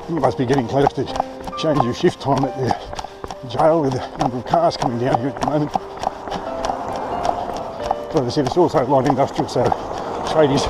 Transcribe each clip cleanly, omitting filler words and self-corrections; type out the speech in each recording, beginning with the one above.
You must be getting close to change your shift time at the jail with the number of cars coming down here at the moment. But as I said, it's also light industrial, so tradies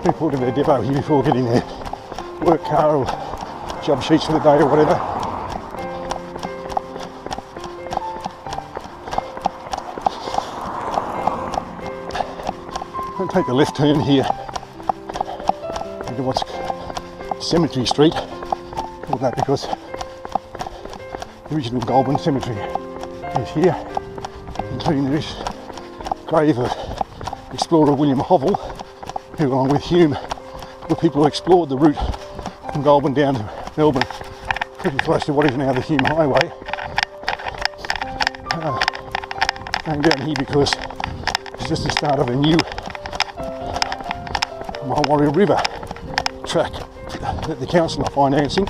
who pull to their depot here before getting their work car or job sheets for the day or whatever. I'll take a left turn here into what's Cemetery Street. All that because the original Goulburn Cemetery is here, including this grave of explorer William Hovell, who along with Hume were people who explored the route from Goulburn down to Melbourne, pretty close to what is now the Hume Highway. Going down here because it's just the start of a new Mulwaree River Track that the council are financing.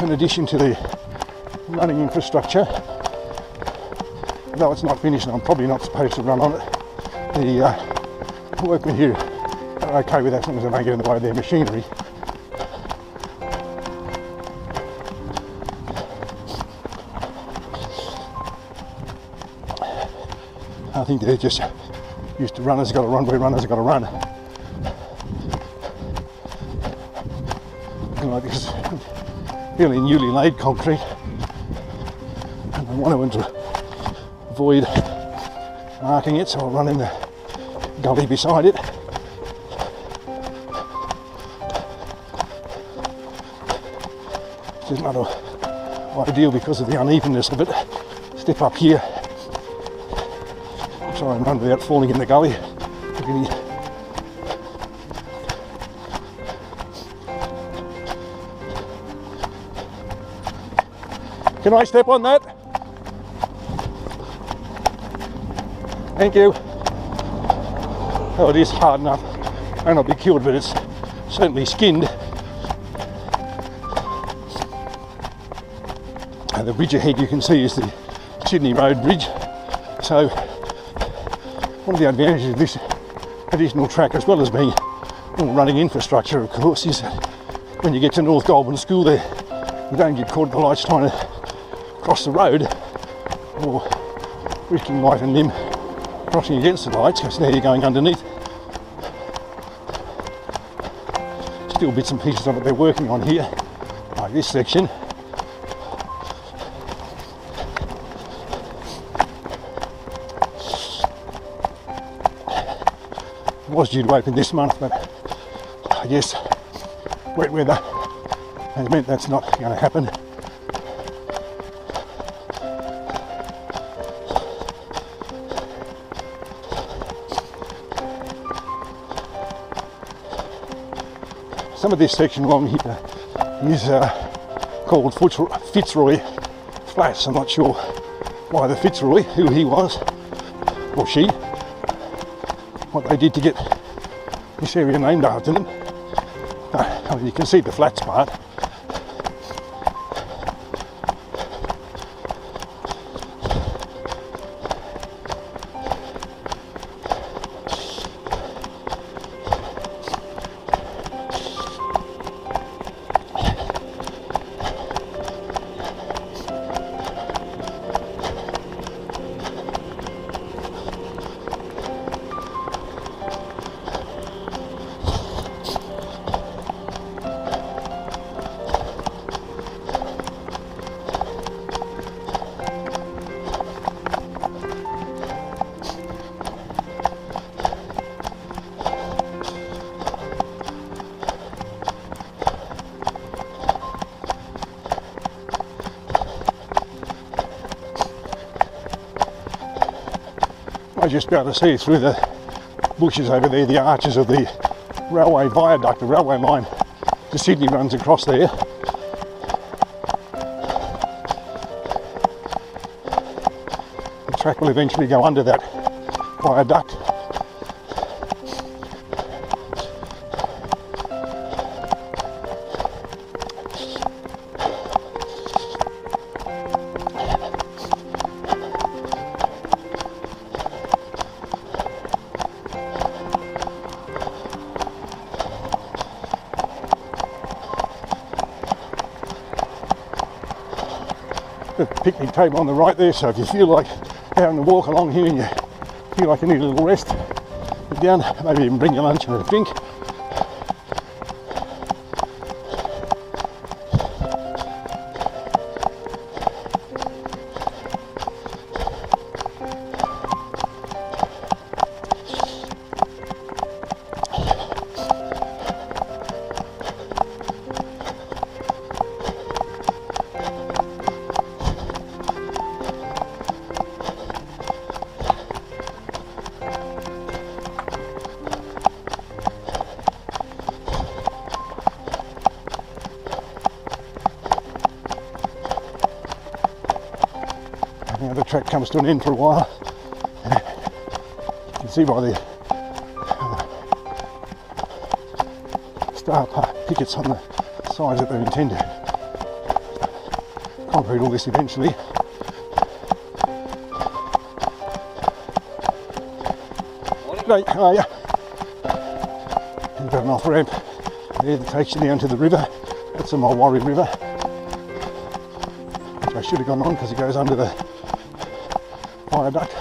In addition to the running infrastructure, though it's not finished and I'm probably not supposed to run on it, the workmen here are okay with that as long as they don't get in the way of their machinery. I think they're just used to runners got to run where runners have got to run. And like this really newly laid concrete, and I want to avoid marking it, so I'll run in the gully beside it. Which is not ideal because of the unevenness of it. Step up here, try and run without falling in the gully. Can I step on that? Thank you. Oh, it is hard enough. May not be killed, but it's certainly skinned. And the bridge ahead you can see is the Sydney Road Bridge. So one of the advantages of this additional track, as well as being running infrastructure, of course, is that when you get to North Goulburn School there, you don't get caught at the lights trying to cross the road or risking life and limb crossing against the lights, because now you're going underneath. Still bits and pieces of it they're working on here, like this section. It was due to open this month, but I guess wet weather has meant that's not going to happen. Some of this section along here is called Fitzroy Flats. I'm not sure why the Fitzroy, who he was, or she, what they did to get this area named after them. I mean, you can see the flats part. I just be able to see through the bushes over there, the arches of the railway viaduct, the railway line to Sydney runs across there. The track will eventually go under that viaduct. the picnic table on the right there, so if you feel like having to walk along here and you feel like you need a little rest, sit down, maybe even bring your lunch and a drink. Now the track comes to an end for a while. You can see by the star pickets on the sides that they intend to concrete all this eventually. Great, how are you? You've got an off ramp there that takes you down to the river. That's the Mulwaree River, which I should have gone on because it goes under the viaduct.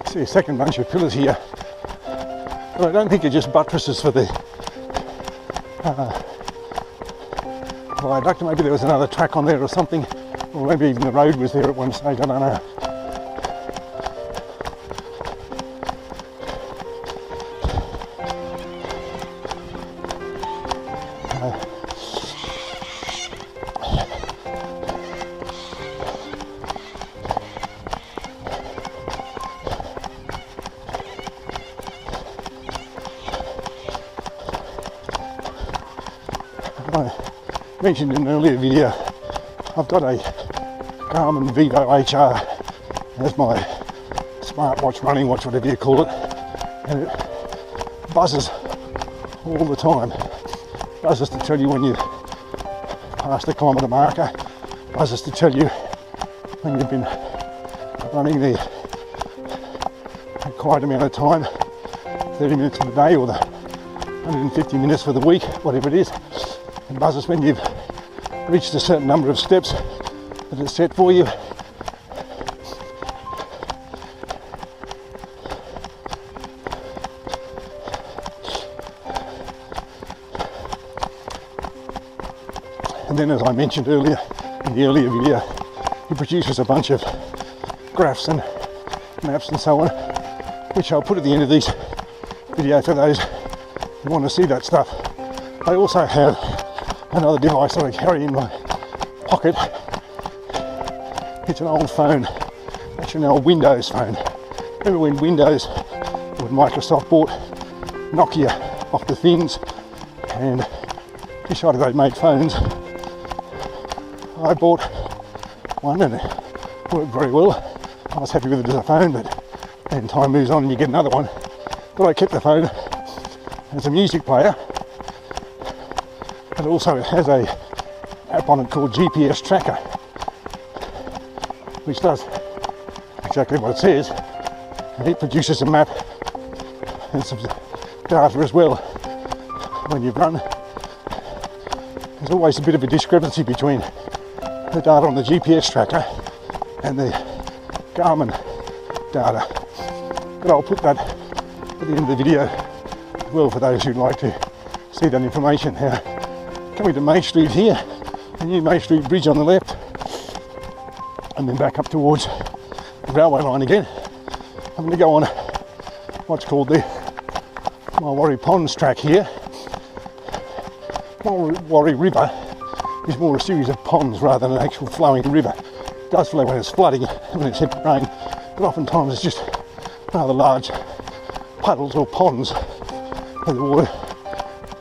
See a second bunch of pillars here, but I don't think they're just buttresses for the viaduct. Maybe there was another track on there or something, or maybe even the road was there at one stage, I don't know. I mentioned in an earlier video, I've got a Garmin Vivo HR as my smartwatch, running watch, whatever you call it, and it buzzes all the time. Buzzes to tell you when you've passed the kilometre marker, buzzes to tell you when you've been running the required amount of time, 30 minutes for the day or the 150 minutes for the week, whatever it is. It buzzes when you've reached a certain number of steps that it's set for you. And then, as I mentioned earlier in the earlier video, it produces a bunch of graphs and maps and so on, which I'll put at the end of this video for those who want to see that stuff. I also have another device that I carry in my pocket. It's an old phone, actually an old Windows phone. Remember when Windows, when Microsoft bought Nokia off the fins and decided they'd make phones? I bought one and it worked very well. I was happy with it as a phone, but then time moves on and you get another one. But I kept the phone as a music player. And also it has a app on it called GPS Tracker, which does exactly what it says. And it produces a map and some data as well when you've run. There's always a bit of a discrepancy between the data on the GPS tracker and the Garmin data. But I'll put that at the end of the video as well for those who'd like to see that information. Now, coming to Main Street here, the new Main Street bridge on the left, and then back up towards the railway line again. I'm going to go on what's called the Mulwaree Ponds Track here. Mulwaree River is more a series of ponds rather than an actual flowing river. It does flow when it's flooding, when it's heavy rain, but oftentimes it's just rather large puddles or ponds where the water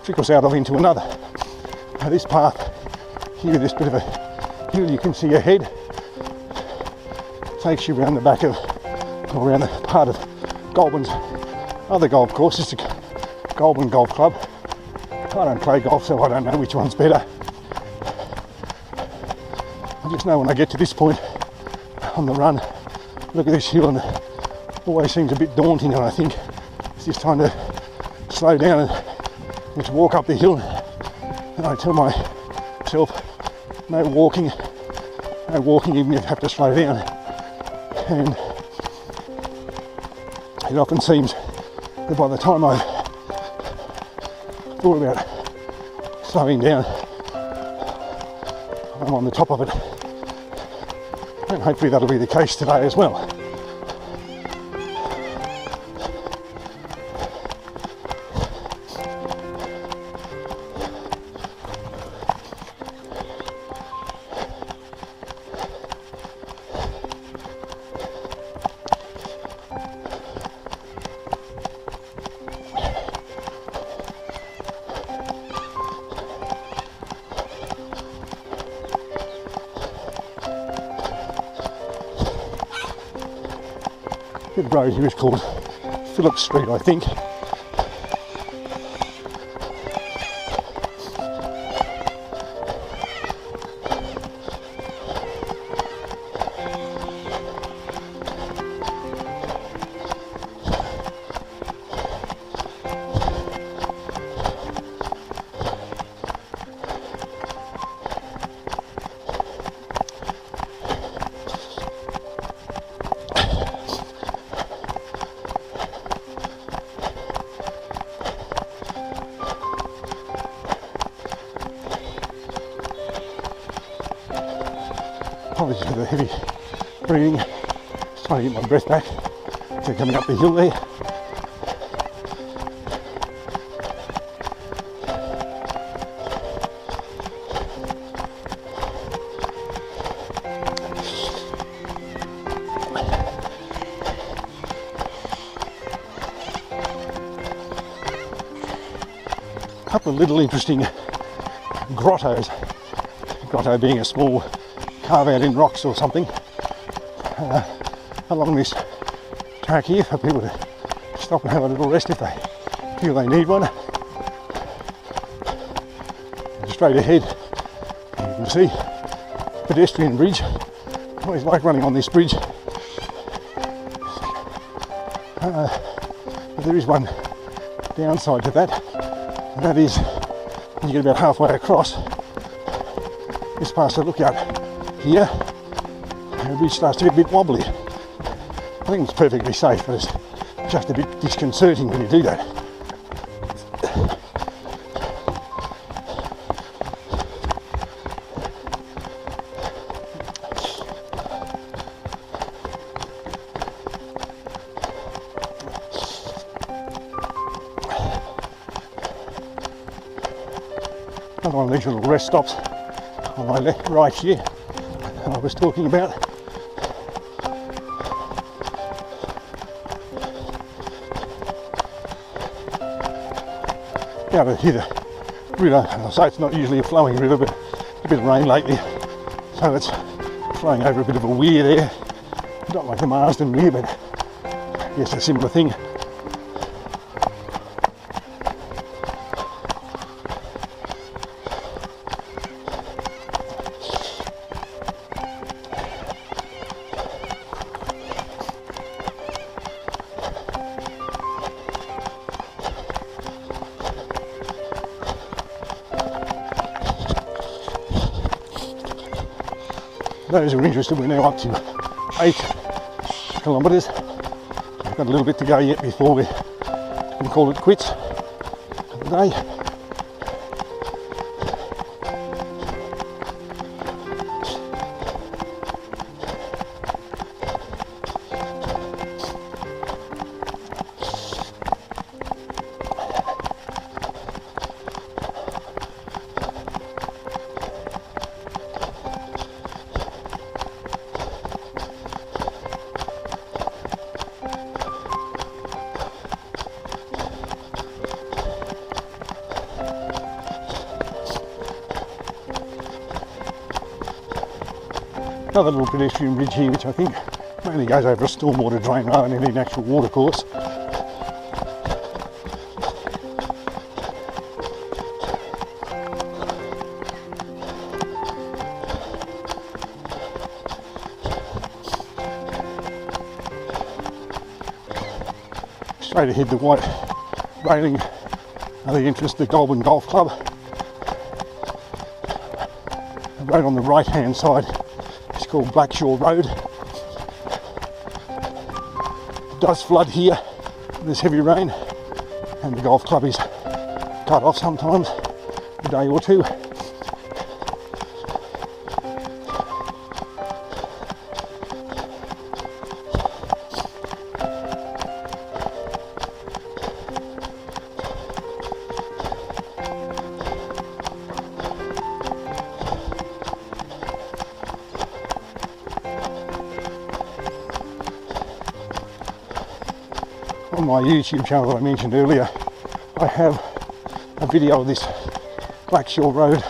trickles out of into another. Now this path here, this bit of a hill you can see ahead, takes you around the back of, or around the part of Goulburn's other golf course. It's the Goulburn Golf Club. I don't play golf, so I don't know which one's better. I just know when I get to this point on the run, look at this hill, and it always seems a bit daunting, and I think it's just time to slow down and just walk up the hill. And I tell myself, no walking even if you have to slow down. And it often seems that by the time I thought about slowing down, I'm on the top of it. And hopefully that'll be the case today as well. The road here is called Phillip Street, I think. Apologies for the heavy breathing, just trying to get my breath back. So coming up the hill there. A couple of little interesting grottos. Grotto being a small carve out in rocks or something along this track here for people to stop and have a little rest if they feel they need one. And straight ahead you can see pedestrian bridge. I always like running on this bridge, but there is one downside to that, and that is when you get about halfway across, just past the lookout here, the bridge starts to get a bit wobbly. I think it's perfectly safe, but it's just a bit disconcerting when you do that. Another one of these little rest stops on my left, right here, I was talking about. Down to here, the river, I say it's not usually a flowing river, but a bit of rain lately, so it's flowing over a bit of a weir there. Not like the Marsden Weir, but I guess a similar thing. Those who are interested, we're now up to 8 kilometres. We've got a little bit to go yet before we can call it quits for the day. Another little pedestrian bridge here, which I think mainly goes over a stormwater drain rather than any actual watercourse. Straight ahead, the white railing at the entrance to the Goulburn Golf Club. The road on the right hand side is called Blackshaw Road. It does flood here when there's heavy rain, and the golf club is cut off sometimes a day or two. On my YouTube channel that I mentioned earlier, I have a video of this Blackshaw Road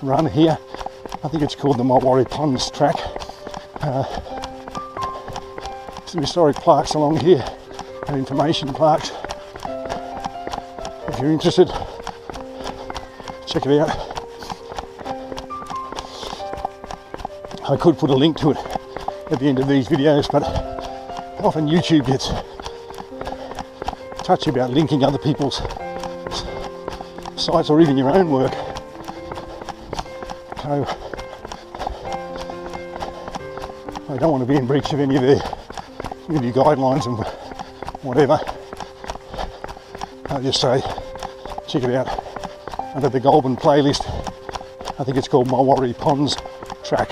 run here. I think it's called the Mulwaree Ponds Track. Some historic plaques along here and information plaques. If you're interested, check it out. I could put a link to it at the end of these videos, but often YouTube gets touchy about linking other people's sites or even your own work. So I don't want to be in breach of any of their community guidelines and whatever. I'll just say check it out under the Goulburn playlist. I think it's called Mulwaree Ponds Track.